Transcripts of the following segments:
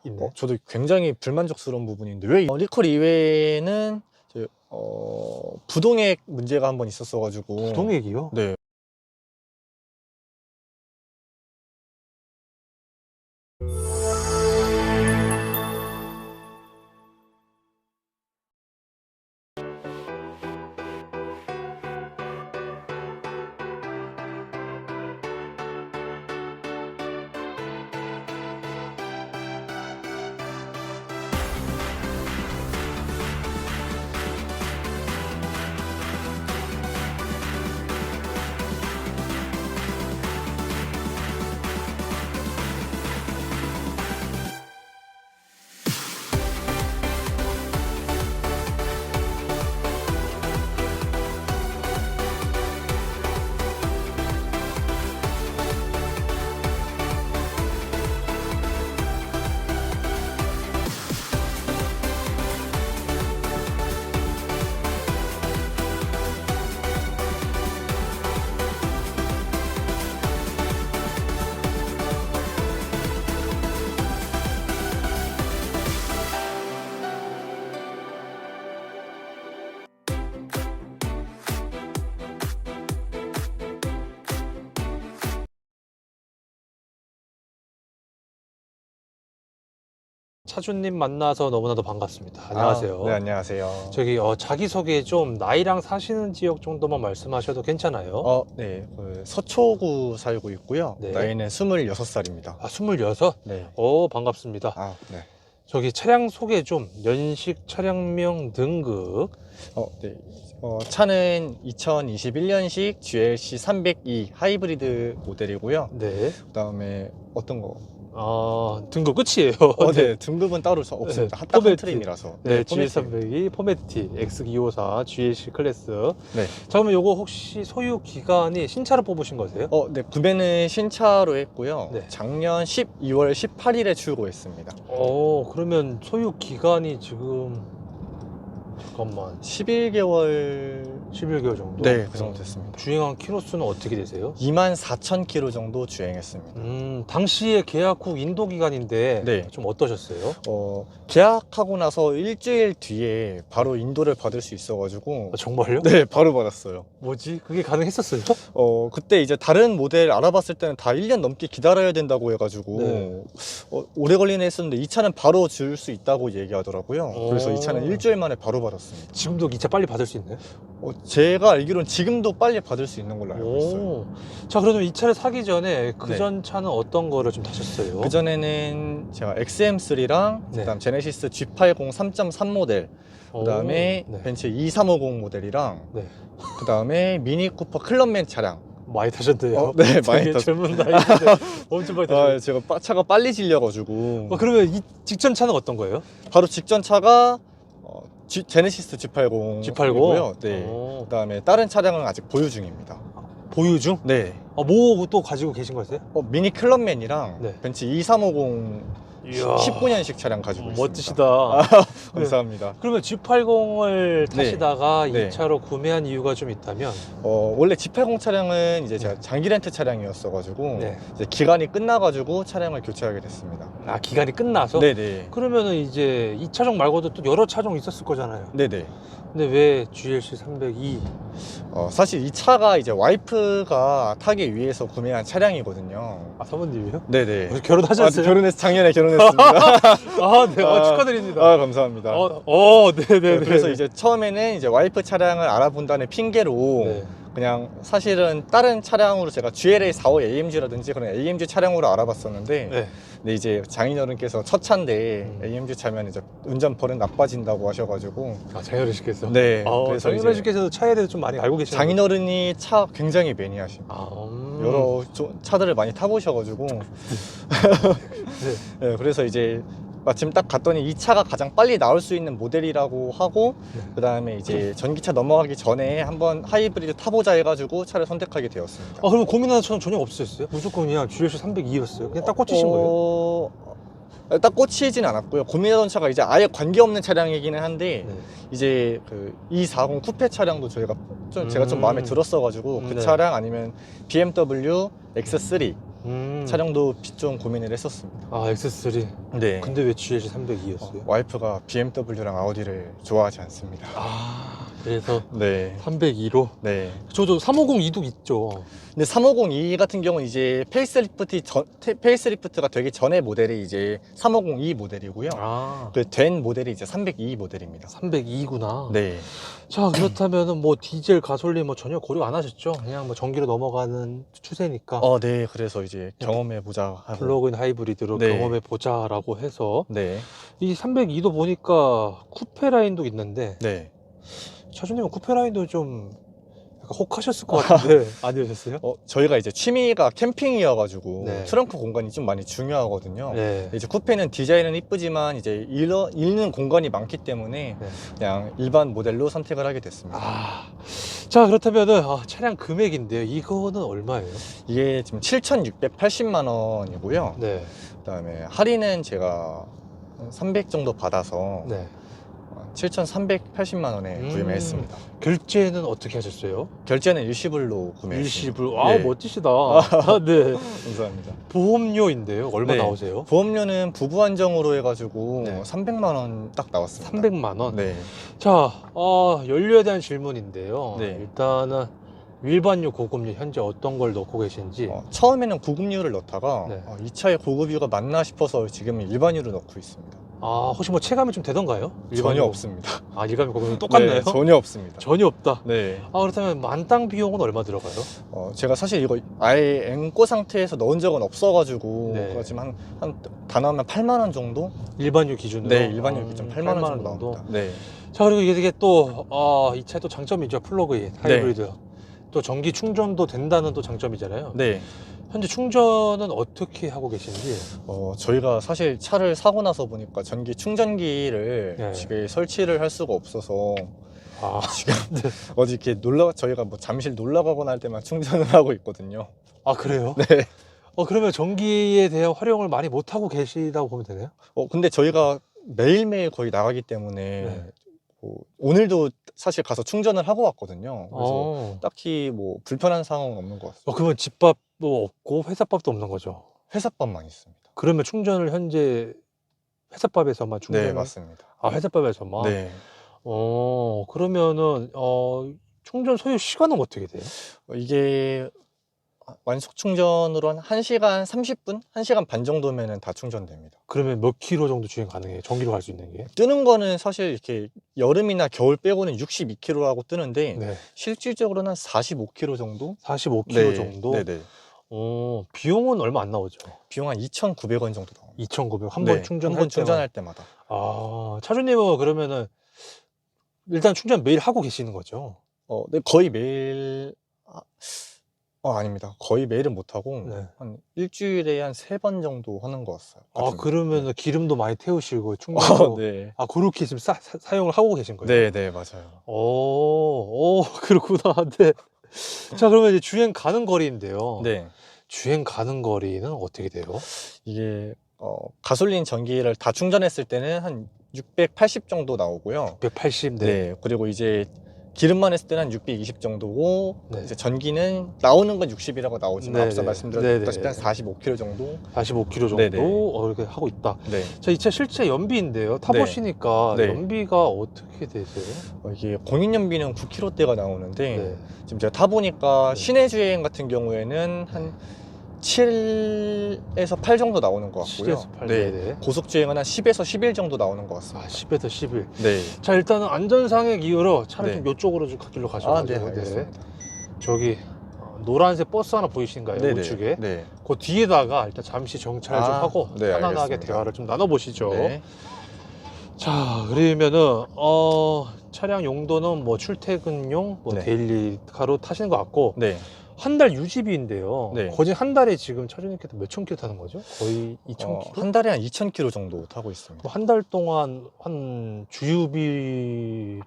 있네. 저도 굉장히 불만족스러운 부분인데 왜 리콜 이외에는 부동액 문제가 한번 있었어가지고. 부동액이요? 네. 차주님 만나서 너무나도 반갑습니다. 안녕하세요. 네, 안녕하세요. 저기 자기소개 좀 나이랑 사시는 지역 정도만 말씀하셔도 괜찮아요? 네, 서초구 살고 있고요. 네. 나이는 26살입니다. 아, 26? 네. 반갑습니다. 네. 저기 차량 소개 좀, 연식, 차량명, 등급. 네. 차는 2021년식 GLC 302 하이브리드 모델이고요. 네. 그다음에 어떤 거? 등급 끝이에요. 네, 등급은 따로 없습니다. 네, 딱 한 포매트. 트림이라서. 네, 포매트. GL302, 포매티, X254, GLC 클래스. 네. 자, 그러면 요거 혹시 소유 기간이 신차로 뽑으신 거세요? 네, 구매는 신차로 했고요. 네. 작년 12월 18일에 출고했습니다. 그러면 소유 기간이 지금 잠깐만 11개월 11개월 정도? 네, 그 정도 됐습니다. 주행한 키로수는 어떻게 되세요? 24,000km 정도 주행했습니다. 당시에 계약 후 인도 기간인데 네. 좀 어떠셨어요? 계약하고 나서 일주일 뒤에 바로 인도를 받을 수 있어가지고. 정말요? 네, 바로 받았어요. 뭐지? 그게 가능했었어요? 그때 이제 다른 모델 알아봤을 때는 다 1년 넘게 기다려야 된다고 해가지고. 네. 오래 걸리네 했었는데 이 차는 바로 줄 수 있다고 얘기하더라고요. 그래서 이 차는 일주일 만에 바로 받았습니다. 지금도 이 차 빨리 받을 수 있나요? 제가 알기로는 지금도 빨리 받을 수 있는 걸로 알고 있어요. 자, 그러면 이 차를 사기 전에 그 네. 전 차는 어떤 거를 좀 타셨어요? 그전에는 제가 XM3랑 네. 그다음 제네시스 G80 3.3 모델, 그다음에 네. 벤츠 2350 모델이랑 네. 그다음에 미니 쿠퍼 클럽맨 차량. 많이 타셨대요. 네, 많이 되게 탔- 젊은 나이인데 엄청 많이 타셨어요. 제가 차가 빨리 질려가지고. 그러면 이 직전 차는 어떤 거예요? 바로 직전 차가 제네시스 G80. G80? 이고요. 네. 그다음에 다른 차량은 아직 보유 중입니다. 보유 중? 네. 뭐 또 가지고 계신 거세요? 미니 클럽맨이랑 네. 벤츠 2350 19년식 차량 가지고 있습니다. 멋지시다. 감사합니다. 그러면 G80을 네. 타시다가 네. 이 차로 구매한 이유가 좀 있다면? 원래 G80 차량은 이제 제가 장기 렌트 차량이었어가지고 네. 이제 기간이 끝나가지고 차량을 교체하게 됐습니다. 기간이 끝나서? 네네. 그러면은 이제 이 차종 말고도 또 여러 차종 있었을 거잖아요. 네네. 근데 왜 GLC 302? 사실 이 차가 이제 와이프가 타기 위해서 구매한 차량이거든요. 사모님이요? 네네. 결혼하셨어요? 작년에 결혼했습니다. 네. 축하드립니다. 감사합니다. 네네네. 그래서 이제 처음에는 이제 와이프 차량을 알아본다는 핑계로 네. 그냥 사실은 다른 차량으로 제가 GLA 45 AMG라든지 그런 AMG 차량으로 알아봤었는데 네. 근데 이제 장인어른께서 첫 차인데 AMG 차면 이제 운전 버릇 나빠진다고 하셔가지고. 장인어른께서? 네. 그래서 이제 장인어른께서도 차에 대해서 좀 많이 알고 계시나요? 장인어른이 차 굉장히 매니아십니다. 여러 차들을 많이 타보셔가지고. 네, 그래서 이제 마침 딱 갔더니 이 차가 가장 빨리 나올 수 있는 모델이라고 하고 그 다음에 이제 전기차 넘어가기 전에 한번 하이브리드 타보자 해가지고 차를 선택하게 되었습니다. 그러면 고민하는 차는 전혀 없으셨어요? 무조건 그냥 GLC 302였어요? 그냥 딱 꽂히신 거예요? 딱 꽂히진 않았고요. 고민하던 차가 이제 아예 관계없는 차량이기는 한데 네. 이제 그 240 쿠페 차량도 제가 좀 마음에 들었어가지고 그 네. 차량 아니면 BMW X3 차량도 좀 고민을 했었습니다. 아, X3. 네. 근데 왜 GLC 302였어요? 와이프가 BMW랑 아우디를 좋아하지 않습니다. 아, 그래서 네. 302로. 네. 저도 350e도 있죠. 근데 350e 같은 경우는 이제 페이스리프트가 되기 전의 모델이 이제 350e 모델이고요. 아, 그 된 모델이 이제 302 모델입니다. 302구나. 네. 자, 그렇다면은 뭐 디젤, 가솔린 뭐 전혀 고려 안 하셨죠? 그냥 뭐 전기로 넘어가는 추세니까 네. 그래서 이제 경험해 보자 하고. 플러그인 하이브리드로 네. 경험해 보자라고 해서 네. 이 302도 보니까 쿠페 라인도 있는데 네. 차주님은 쿠페 라인도 좀 약간 혹하셨을 것 같은데 아니셨어요? 저희가 이제 취미가 캠핑이어가지고 네. 트렁크 공간이 좀 많이 중요하거든요. 네. 이제 쿠페는 디자인은 이쁘지만 이제 잃는 공간이 많기 때문에 네. 그냥 일반 모델로 선택을 하게 됐습니다. 아, 자, 그렇다면은 차량 금액인데요. 이거는 얼마예요? 이게 지금 7,680만 원이고요. 네. 그다음에 할인은 제가 한 300 정도 받아서 네. 7,380만 원에 구매를 했습니다. 결제는 어떻게 하셨어요? 결제는 일시불로 구매했습니다. 일시불. 아, 예. 멋지시다. 아, 네. 감사합니다. 보험료인데요. 얼마 네. 나오세요? 보험료는 부부 한정으로 해가지고 네. 300만 원 딱 나왔습니다. 300만 원. 네. 자, 연료에 대한 질문인데요. 네. 일단은 일반유, 고급유 현재 어떤 걸 넣고 계신지. 처음에는 고급유를 넣다가 네. 이 차에 고급유가 맞나 싶어서 지금은 일반유를 넣고 있습니다. 아, 혹시 뭐 체감이 좀 되던가요? 전혀 없습니다. 아, 일반유, 고급유 똑같나요? 네, 전혀 없습니다. 전혀 없다. 네. 아, 그렇다면 만땅 비용은 얼마 들어가요? 제가 사실 이거 아예 앵꼬 상태에서 넣은 적은 없어가지고 네. 지금 다 나오면 8만 원 정도? 일반유 기준으로? 네, 일반유 기준 8만 원 8만 정도 나옵니다. 네. 자, 그리고 이게 또, 이 차의 또 장점이죠. 플러그인, 하이브리드. 또 전기 충전도 된다는 또 장점이잖아요. 네. 현재 충전은 어떻게 하고 계신지? 저희가 사실 차를 사고 나서 보니까 전기 충전기를 네. 집에 설치를 할 수가 없어서 아, 지금 네. 어디 이렇게 저희가 뭐 잠실 놀러 가거나 할 때만 충전을 하고 있거든요. 아, 그래요? 네. 그러면 전기에 대한 활용을 많이 못하고 계시다고 보면 되나요? 근데 저희가 매일매일 거의 나가기 때문에 네. 오늘도 사실 가서 충전을 하고 왔거든요. 그래서 어. 딱히 뭐 불편한 상황은 없는 것 같습니다. 그러면 집밥도 없고 회사밥도 없는 거죠? 회사밥만 있습니다. 그러면 충전을 현재 회사밥에서만 충전을? 네, 맞습니다. 아, 회사밥에서만? 네. 그러면은 충전 소요 시간은 어떻게 돼요? 이게 완속 충전으로 한 1시간 30분? 1시간 반 정도면은 다 충전됩니다. 그러면 몇 킬로 정도 주행 가능해요? 전기로 갈 수 있는 게? 뜨는 거는 사실 이렇게 여름이나 겨울 빼고는 62km라고 뜨는데 네. 실질적으로는 한 45km 정도? 45킬로 정도? 네네. 비용은 얼마 안 나오죠? 비용 한 2,900원 정도 나옵니다. 2,900. 한 번 네, 충전할 한 번 때만. 충전할 때마다. 아, 차주님은 그러면은 일단 충전 매일 하고 계시는 거죠? 네, 거의 매일 아닙니다. 거의 매일은 못하고 네. 한 일주일에 한 3번 정도 하는 것 같아요. 아, 그러면은 기름도 많이 태우시고 충전도. 네. 아, 그렇게 지금 사용을 하고 계신 거예요? 네, 네, 맞아요. 그렇구나. 네. 자, 그러면 이제 주행 가는 거리인데요. 네. 주행 가는 거리는 어떻게 돼요? 이게 가솔린 전기를 다 충전했을 때는 한 680 정도 나오고요. 180. 네. 네. 그리고 이제 기름만 했을 때는 한 620 정도고 네. 이제 전기는 나오는 건 60이라고 나오지만 네, 앞서 네. 말씀드렸다시피 네, 한 네. 45km 정도. 45km 정도 네네. 이렇게 하고 있다. 네. 자, 이 차 실제 연비인데요. 타보시니까 네. 연비가 어떻게 되세요? 이게 공인 연비는 9km대가 나오는데 네. 지금 제가 타보니까 네. 시내 주행 같은 경우에는 한 7에서 8 정도 나오는 것 같고요. 7에서 8. 네. 네네. 고속 주행은 한 10에서 11 정도 나오는 것 같습니다. 10에서 11. 네. 자, 일단은 안전상의 이유로 차를 네. 좀 이쪽으로 좀 길로 네, 가셔가지고. 알겠습니다. 저기 노란색 버스 하나 보이신가요? 네네. 우측에. 네. 그 뒤에다가 일단 잠시 정차를 좀 하고 네, 편안하게 알겠습니다. 대화를 좀 나눠보시죠. 네. 자, 그러면은 차량 용도는 뭐 출퇴근용, 뭐 네. 데일리카로 타시는 것 같고 네. 한 달 유지비인데요. 네. 거진 한 달에 지금 차주님께서 몇천 킬로 타는 거죠? 거의 2천 킬로? 한 달에 한 2,000km 정도 타고 있습니다. 한 달 동안 한 주유비,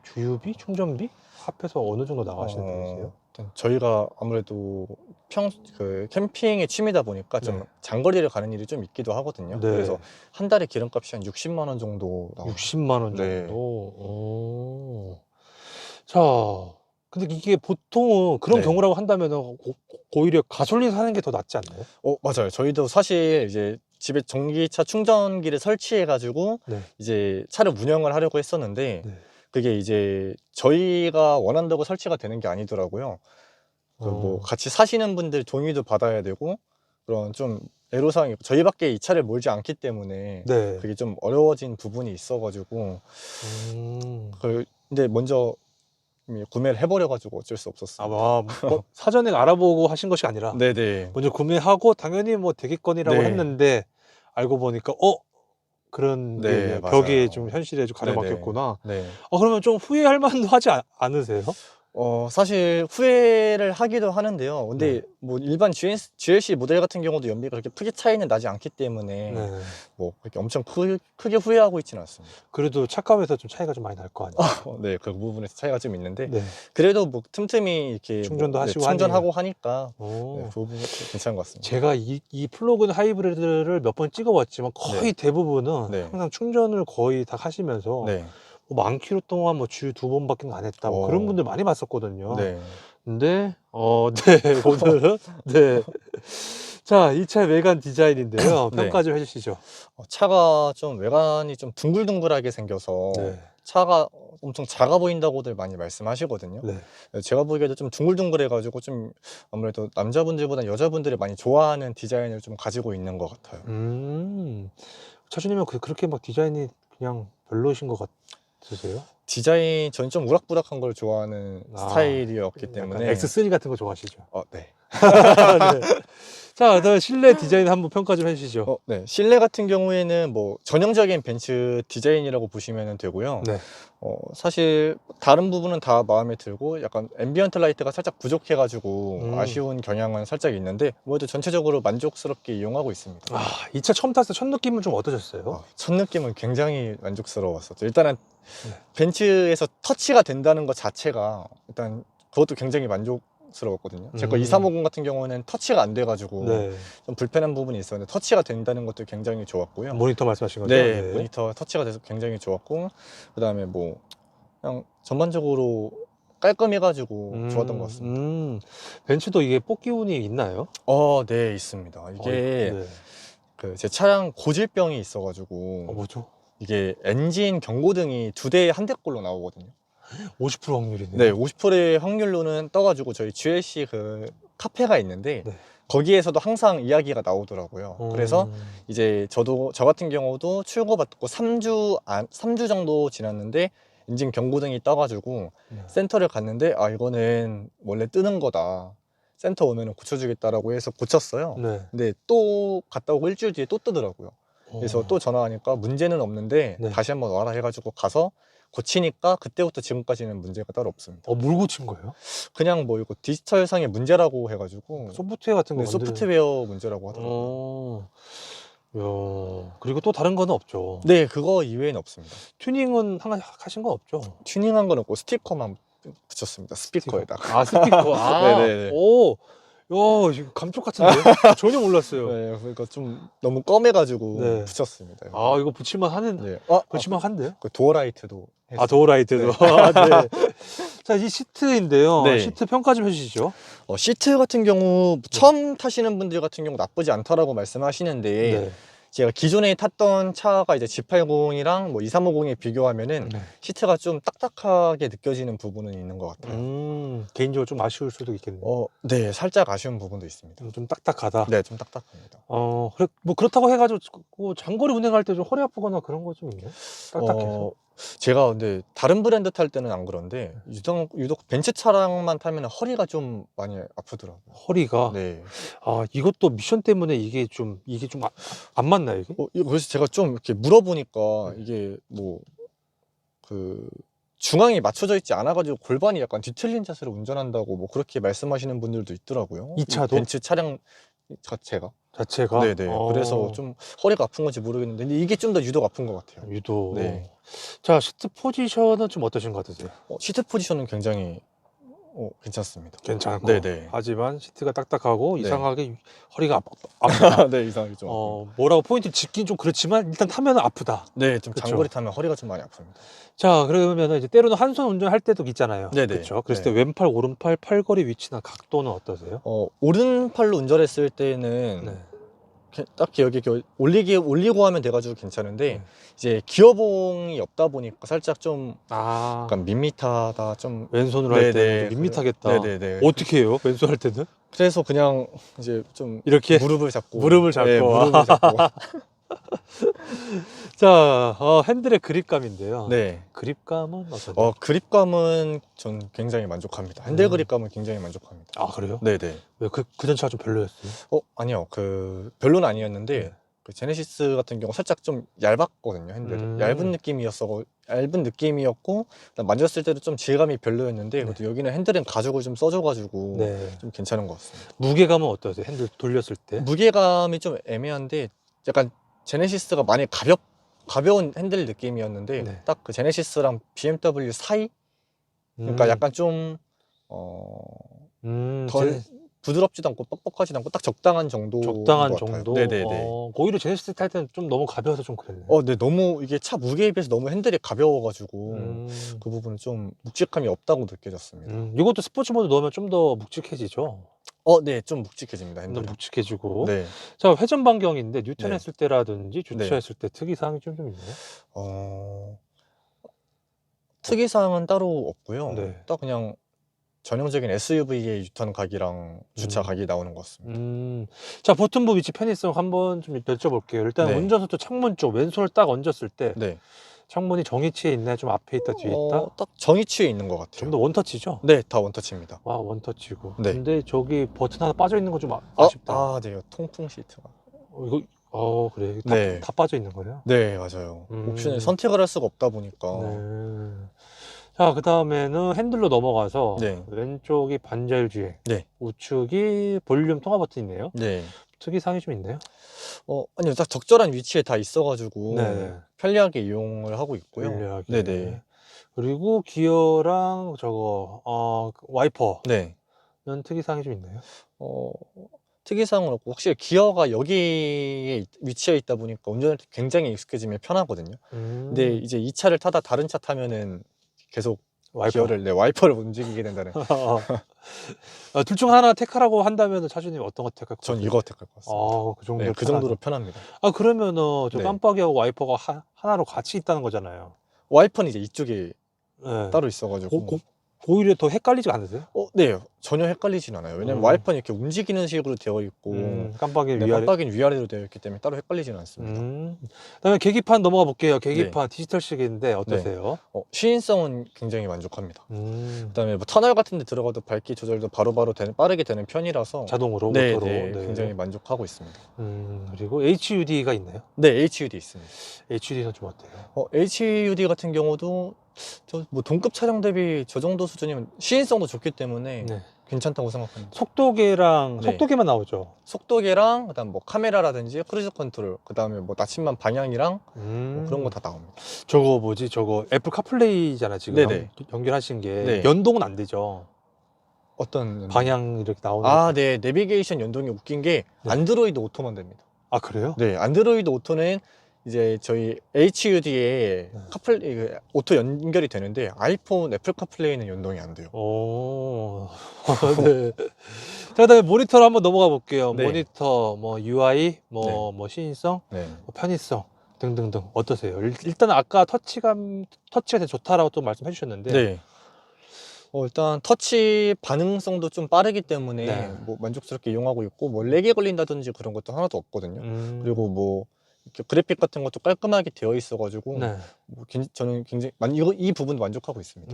충전비 합해서 어느 정도 나가시는 편이세요? 일단 저희가 아무래도 캠핑의 취미다 보니까 좀 네. 장거리를 가는 일이 좀 있기도 하거든요. 네. 그래서 한 달에 기름값이 한 60만 원 정도 나와요. 60만 원 네. 정도. 자, 근데 이게 보통은 그런 네. 경우라고 한다면 오히려 가솔린 사는 게 더 낫지 않나요? 맞아요. 저희도 사실 이제 집에 전기차 충전기를 설치해가지고 네. 이제 차를 운영을 하려고 했었는데 네. 그게 이제 저희가 원한다고 설치가 되는 게 아니더라고요. 그 뭐 어. 같이 사시는 분들 동의도 받아야 되고 그런 좀 애로사항이 저희밖에 이 차를 몰지 않기 때문에 네. 그게 좀 어려워진 부분이 있어가지고 근데 먼저 이미 구매를 해버려가지고 어쩔 수 없었어요. 뭐 사전에 알아보고 하신 것이 아니라 네네. 먼저 구매하고 당연히 뭐 대기권이라고 네. 했는데 알고 보니까 그런 네, 게 맞아요. 벽에 좀 현실에 좀 네네. 가려막혔구나. 네. 그러면 좀 후회할 만도 하지 않으세요? 사실 후회를 하기도 하는데요. 근데 네. 뭐 일반 GLC 모델 같은 경우도 연비가 그렇게 크게 차이는 나지 않기 때문에 네. 뭐 그렇게 엄청 크게 후회하고 있지는 않습니다. 그래도 차값에서 좀 차이가 좀 많이 날 거 아니에요? 네, 그 부분에서 차이가 좀 있는데 네. 그래도 뭐 틈틈이 이렇게 충전도 하시고 충전하고 하니까 오. 네, 그 부분 괜찮은 것 같습니다. 제가 이 플러그인 하이브리드를 몇 번 찍어봤지만 거의 네. 대부분은 네. 항상 충전을 거의 다 하시면서 네. 뭐 만 킬로 동안 뭐 주유 2번밖에 안 했다 뭐 그런 분들 많이 봤었거든요. 네. 근데 네 오늘은 네. 자, 이 차 외관 디자인인데요. 네. 평가 좀 해주시죠. 차가 좀 외관이 좀 둥글둥글하게 생겨서 네. 차가 엄청 작아 보인다고들 많이 말씀하시거든요. 네. 제가 보기에도 좀 둥글둥글해가지고 좀 아무래도 남자분들보다 여자분들이 많이 좋아하는 디자인을 좀 가지고 있는 것 같아요. 차주님은 그렇게 막 디자인이 그냥 별로신 것 같으세요? 디자인 저는 좀 우락부락한 걸 좋아하는 스타일이었기 때문에 X3 같은 거 좋아하시죠? 네. 네. 자, 그다음 실내 디자인 한번 평가 좀 해주시죠. 네. 실내 같은 경우에는 뭐 전형적인 벤츠 디자인이라고 보시면 되고요. 네. 사실 다른 부분은 다 마음에 들고 약간 앰비언트 라이트가 살짝 부족해가지고 아쉬운 경향은 살짝 있는데 모두 전체적으로 만족스럽게 이용하고 있습니다. 이 차 처음 탔을 때 첫 느낌은 좀 어떠셨어요? 첫 느낌은 굉장히 만족스러웠었죠. 일단은 네. 벤츠에서 터치가 된다는 것 자체가 일단 그것도 굉장히 만족스러웠거든요. 제 거 2350 같은 경우는 터치가 안 돼가지고 네. 좀 불편한 부분이 있었는데 터치가 된다는 것도 굉장히 좋았고요. 모니터 말씀하신 거죠? 네, 모니터 터치가 돼서 굉장히 좋았고 그 다음에 뭐 그냥 전반적으로 깔끔해가지고 좋았던 것 같습니다. 벤츠도 이게 뽑기 운이 있나요? 네, 있습니다. 이게 네. 제 차량 고질병이 있어가지고 뭐죠? 이게 엔진 경고등이 2대에 1대꼴로 나오거든요. 50% 확률이네요. 네, 50%의 확률로는 떠가지고 저희 GLC 그 카페가 있는데 네. 거기에서도 항상 이야기가 나오더라고요. 그래서 이제 저 같은 경우도 출고받고 3주 정도 지났는데 엔진 경고등이 떠가지고 네. 센터를 갔는데 이거는 원래 뜨는 거다. 센터 오면 고쳐주겠다라고 해서 고쳤어요. 네. 근데 또 갔다 오고 일주일 뒤에 또 뜨더라고요. 그래서 또 전화하니까 문제는 없는데 네. 다시 한번 와라 해가지고 가서 고치니까 그때부터 지금까지는 문제가 따로 없습니다. 물 고친 거예요? 그냥 뭐 이거 디지털상의 문제라고 해가지고 소프트웨어 같은 거 소프트웨어 문제라고 하더라고요. 그리고 또 다른 거는 없죠. 네, 그거 이외에는 없습니다. 튜닝은 하신 거 없죠? 튜닝한 건 없고 스티커만 붙였습니다. 스피커에다가. 스피커. 네네네. 이거 감쪽 같은데? 전혀 몰랐어요. 네, 그러니까 좀 너무 검해가지고 네. 붙였습니다. 이거 붙일만 하는, 네. 붙일만 한데요? 그 도어라이트도 했어요. 도어라이트도. 네. 네. 자, 이 시트인데요. 네. 시트 평가 좀 해주시죠. 시트 같은 경우 처음 타시는 분들 같은 경우 나쁘지 않다라고 말씀하시는데 네. 제가 기존에 탔던 차가 이제 G80이랑 뭐 2350에 비교하면은 시트가 좀 딱딱하게 느껴지는 부분은 있는 것 같아요. 개인적으로 좀 아쉬울 수도 있겠네요. 네, 살짝 아쉬운 부분도 있습니다. 좀 딱딱하다. 네, 좀 딱딱합니다. 그래, 뭐 그렇다고 해가지고 장거리 운행할 때 좀 허리 아프거나 그런 거 좀 있나요? 딱딱해서. 제가 근데 다른 브랜드 탈 때는 안 그런데 유독 벤츠 차량만 타면 허리가 좀 많이 아프더라고요. 허리가. 네. 이것도 미션 때문에 이게 좀 안 맞나요, 이게? 그래서 제가 좀 이렇게 물어보니까 이게 뭐 중앙이 맞춰져 있지 않아가지고 골반이 약간 뒤틀린 자세로 운전한다고 뭐 그렇게 말씀하시는 분들도 있더라고요. 이 차도? 벤츠 차량 자체가. 네네. 그래서 좀 허리가 아픈 건지 모르겠는데 근데 이게 좀 더 유독 아픈 것 같아요. 유독. 네. 자, 시트 포지션은 좀 어떠신 것 같으세요? 시트 포지션은 굉장히 괜찮습니다. 괜찮고. 네네. 하지만 시트가 딱딱하고 네. 이상하게 허리가 아프다. 네, 이상하게 좀. 뭐라고 포인트 짚긴 좀 그렇지만 일단 타면 아프다. 네, 좀 그쵸. 장거리 타면 허리가 좀 많이 아픕니다. 자, 그러면은 이제 때로는 한 손 운전할 때도 있잖아요. 네네. 그렇죠. 그랬을 네. 때 왼팔, 오른팔, 팔걸이 위치나 각도는 어떠세요? 오른팔로 운전했을 때는 네. 딱히 여기 올리고 하면 돼가지고 괜찮은데 네. 이제 기어봉이 없다 보니까 살짝 좀 아, 약간 밋밋하다 좀. 왼손으로 할 네네. 때 밋밋하겠다. 네네네. 어떻게 해요? 왼손 할 때는? 그래서 그냥 이제 좀 이렇게 무릎을 잡고 무릎을 잡고. 네, 무릎을 잡고. 자, 핸들의 그립감인데요. 네. 그립감은 어떠세요? 그립감은 전 굉장히 만족합니다. 핸들 음. 그립감은 굉장히 만족합니다. 아, 그래요? 네네. 왜 그 전차가 좀 별로였어요? 아니요. 별로는 아니었는데 네. 그 제네시스 같은 경우 살짝 좀 얇았거든요. 핸들이. 얇은 느낌이었고 그다음 만졌을 때도 좀 질감이 별로였는데 네. 그래도 여기는 핸들은 가죽을 좀 써줘가지고 네. 좀 괜찮은 것 같습니다. 무게감은 어떠세요? 핸들 돌렸을 때? 무게감이 좀 애매한데 약간 제네시스가 많이 가벼운 핸들 느낌이었는데 네. 딱 그 제네시스랑 BMW 사이? 그러니까 약간 좀 덜 부드럽지도 않고 뻑뻑하지도 않고 딱 적당한 정도. 적당한 정도? 네네네. 오히려 제네시스 탈 때는 좀 너무 가벼워서 좀 그랬네. 네, 너무 이게 차 무게에 비해서 너무 핸들이 가벼워가지고 그 부분은 좀 묵직함이 없다고 느껴졌습니다. 이것도 스포츠 모드 넣으면 좀 더 묵직해지죠? 네, 좀 묵직해집니다. 좀 더 핸들이. 묵직해지고. 네. 자, 회전 반경인데 뉴턴 네. 했을 때라든지 네. 주차했을 때 특이사항이 좀 있나요? 특이사항은 따로 없고요. 네. 딱 그냥 전형적인 SUV의 유턴 각이랑 주차 각이 나오는 것 같습니다. 자, 버튼부 위치 편의성 한번 좀 여쭤볼게요. 일단 네. 운전석도 창문 쪽 왼손을 딱 얹었을 때 네. 창문이 정위치에 있나요? 좀 앞에 있다 뒤에 있다? 딱 정위치에 있는 것 같아요. 좀 더 원터치죠? 네, 다 원터치입니다. 와, 원터치고. 네. 근데 저기 버튼 하나 빠져 있는 건 좀 아쉽다. 네, 통풍 시트가. 그래. 네. 다 빠져 있는 거예요? 네, 맞아요. 옵션을 선택을 할 수가 없다 보니까. 네. 자, 그 다음에는 핸들로 넘어가서 네. 왼쪽이 반자율 주행, 네. 우측이 볼륨 통화 버튼이네요. 네. 특이사항이 좀 있나요? 아니요, 딱 적절한 위치에 다 있어가지고 네. 편리하게 이용을 하고 있고요. 편리하게. 네네. 그리고 기어랑 와이퍼는 네. 특이사항이 좀 있나요? 특이사항은 없고 확실히 기어가 여기에 위치해 있다 보니까 운전할 때 굉장히 익숙해지면 편하거든요. 근데 이제 이 차를 타다 다른 차 타면은 계속 와이퍼를 움직이게 된다는. 둘 중 하나 택하라고 한다면 차주님 어떤 거 택할 것 같아요? 전 이거 택할 것 같습니다. 그 정도. 네, 그 정도로 편합니다. 그러면은 저 네. 깜빡이하고 와이퍼가 하나로 같이 있다는 거잖아요. 와이퍼는 이제 이쪽에 네. 따로 있어가지고. 오히려 더 헷갈리지 않으세요? 네, 전혀 헷갈리진 않아요. 왜냐면 와이퍼는 이렇게 움직이는 식으로 되어 있고 깜빡이는 네, 위아래. 깜빡이는 위아래로 되어 있기 때문에 따로 헷갈리진 않습니다. 그다음에 계기판 넘어가 볼게요. 계기판 디지털식인데 어떠세요? 시인성은 굉장히 만족합니다. 그다음에 뭐 터널 같은 데 들어가도 밝기 조절도 바로바로 빠르게 되는 편이라서 자동으로 네, 모터로. 네, 굉장히 만족하고 있습니다. 그리고 HUD가 있나요? 네, HUD 있습니다. HUD는 좀 어때요? HUD 같은 경우도 뭐 동급 차량 대비 저 정도 수준이면 시인성도 좋기 때문에 네. 괜찮다고 생각합니다. 속도계랑 네. 속도계만 나오죠. 속도계랑 그다음 뭐 카메라라든지 크루즈 컨트롤, 그다음에 뭐 나침반 방향이랑 뭐 그런 거 다 나옵니다. 저거 애플 카플레이잖아 지금. 네네. 연결하신 게 네. 연동은 안 되죠. 어떤 방향 이렇게 나오는. 네, 내비게이션 연동이 웃긴 게 네. 안드로이드 오토만 됩니다. 그래요? 네, 안드로이드 오토는 이제 저희 HUD에 오토 연결이 되는데 아이폰 애플 카플레이는 연동이 안 돼요. 네. 자, 그다음에 모니터로 한번 넘어가 볼게요. 네. 모니터, 뭐 UI, 뭐 시인성, 네. 뭐 편의성 등등등 어떠세요? 일단 아까 터치가 되게 좋다라고 또 말씀해 주셨는데. 네. 일단 터치 반응성도 좀 빠르기 때문에 네. 뭐 만족스럽게 이용하고 있고 뭐 렉이 걸린다든지 그런 것도 하나도 없거든요. 그리고 뭐 이렇게 그래픽 같은 것도 깔끔하게 되어 있어가지고 네. 뭐 저는 굉장히 이 부분도 만족하고 있습니다.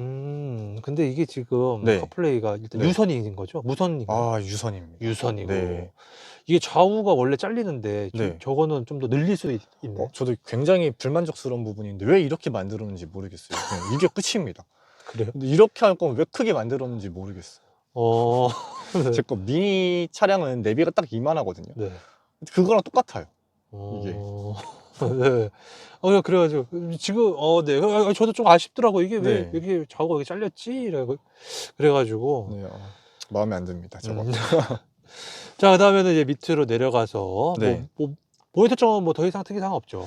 근데 이게 지금 네. 카플레이가 일단 네. 유선인 거죠? 무선인가요? 유선입니다. 유선이고. 네. 이게 좌우가 원래 잘리는데 네. 저거는 좀 더 늘릴 수 있네. 저도 굉장히 불만족스러운 부분인데 왜 이렇게 만들었는지 모르겠어요. 그냥 이게 끝입니다. 그래요? 근데 이렇게 할 거면 왜 크게 만들었는지 모르겠어요. 네. 제 거 미니 차량은 내비가 딱 이만하거든요. 네. 그거랑 똑같아요. 이게. 네. 그래가지고 지금 네. 저도 좀 아쉽더라고. 이게 왜 네. 이렇게 좌우가 이렇게 잘렸지? 그래가지고 네, 마음에 안 듭니다, 저거. 자, 그다음에는 이제 밑으로 내려가서 네. 모니터 쪽은 뭐 더 이상 특이사항 없죠.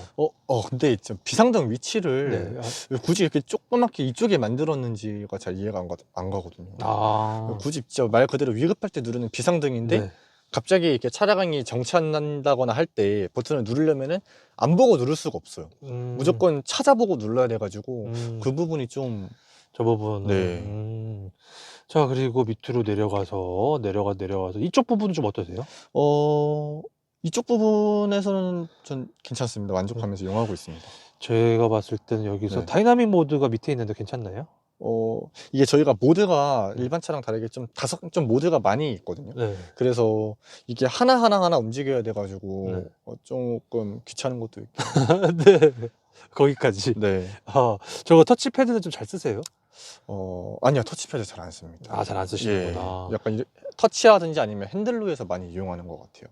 근데 좀 비상등 위치를 네. 왜 굳이 이렇게 조그맣게 이쪽에 만들었는지가 잘 이해가 안 가거든요. 굳이 진짜 말 그대로 위급할 때 누르는 비상등인데 네. 갑자기 이렇게 차량이 정차한다거나 할 때 버튼을 누르려면은 안 보고 누를 수가 없어요. 무조건 찾아보고 눌러야 돼가지고 그 부분이 좀 저 부분은. 네. 자, 그리고 밑으로 내려가서 이쪽 부분은 좀 어떠세요? 이쪽 부분에서는 전 괜찮습니다. 만족하면서 이용하고 있습니다. 제가 봤을 때는 여기서 네. 다이나믹 모드가 밑에 있는데 괜찮나요? 이게 저희가 모드가 일반 차랑 다르게 좀 모드가 많이 있거든요. 네. 그래서 이게 하나 움직여야 돼가지고 네. 조금 귀찮은 것도 있고. 네. 거기까지. 네. 저거 터치패드는 좀 잘 쓰세요? 아니요, 터치패드 잘 안 씁니다. 잘 안 쓰시는구나. 예, 약간 터치하든지 아니면 핸들로 해서 많이 이용하는 것 같아요.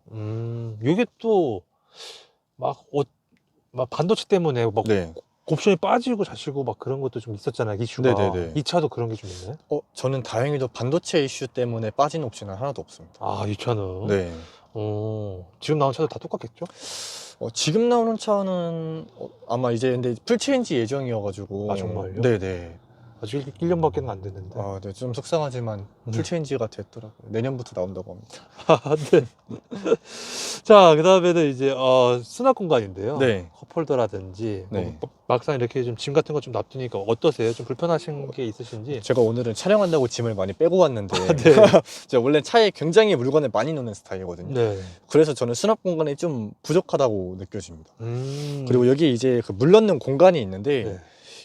이게 또 막 반도체 때문에 막 네. 옵션이 빠지고 자시고 막 그런 것도 좀 있었잖아요, 이슈가. 네네네. 이 차도 그런 게 좀 있나요? 저는 다행히도 반도체 이슈 때문에 빠진 옵션은 하나도 없습니다. 이 차는. 네. 지금 나온 차도 다 똑같겠죠? 지금 나오는 차는 아마 이제 근데 풀체인지 예정이어가지고. 정말요? 네네. 아직 1년밖에 안 됐는데. 네, 좀 속상하지만 풀체인지가 됐더라고요. 내년부터 나온다고 합니다. 네. 자, 그 다음에는 이제 수납 공간인데요. 네. 컵홀더라든지 네. 막상 이렇게 좀 짐 같은 거 좀 놔두니까 어떠세요? 좀 불편하신 게 있으신지? 제가 오늘은 촬영한다고 짐을 많이 빼고 왔는데 네. 제가 원래 차에 굉장히 물건을 많이 넣는 스타일이거든요. 네. 그래서 저는 수납 공간이 좀 부족하다고 느껴집니다. 그리고 여기 이제 그 물 넣는 공간이 있는데 네.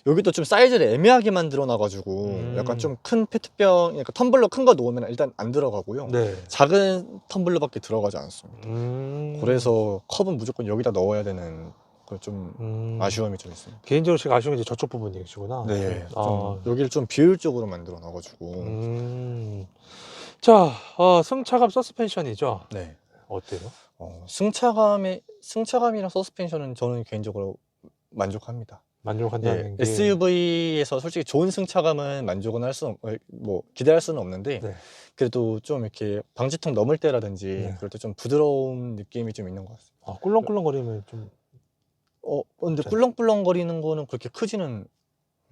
여기도 좀 사이즈를 애매하게 만들어 놔가지고 약간 좀 큰 페트병, 그러니까 텀블러 큰 거 놓으면 일단 안 들어가고요. 네. 작은 텀블러밖에 들어가지 않습니다. 그래서 컵은 무조건 여기다 넣어야 되는 그 좀 아쉬움이 좀 있습니다. 개인적으로 제가 아쉬운 게 이제 저쪽 부분이시구나. 네, 여기를 좀 비효율적으로 만들어 놔가지고. 자, 승차감 서스펜션이죠. 네. 어때요? 승차감이랑 서스펜션은 저는 개인적으로 만족합니다. 만족한다는 게 SUV에서 솔직히 좋은 승차감은 만족은 기대할 수는 없는데 네. 그래도 좀 이렇게 방지턱 넘을 때라든지 네. 그럴 때 좀 부드러운 느낌이 좀 있는 것 같습니다. 꿀렁꿀렁거리면 좀 근데 꿀렁꿀렁거리는 거는 그렇게 크지는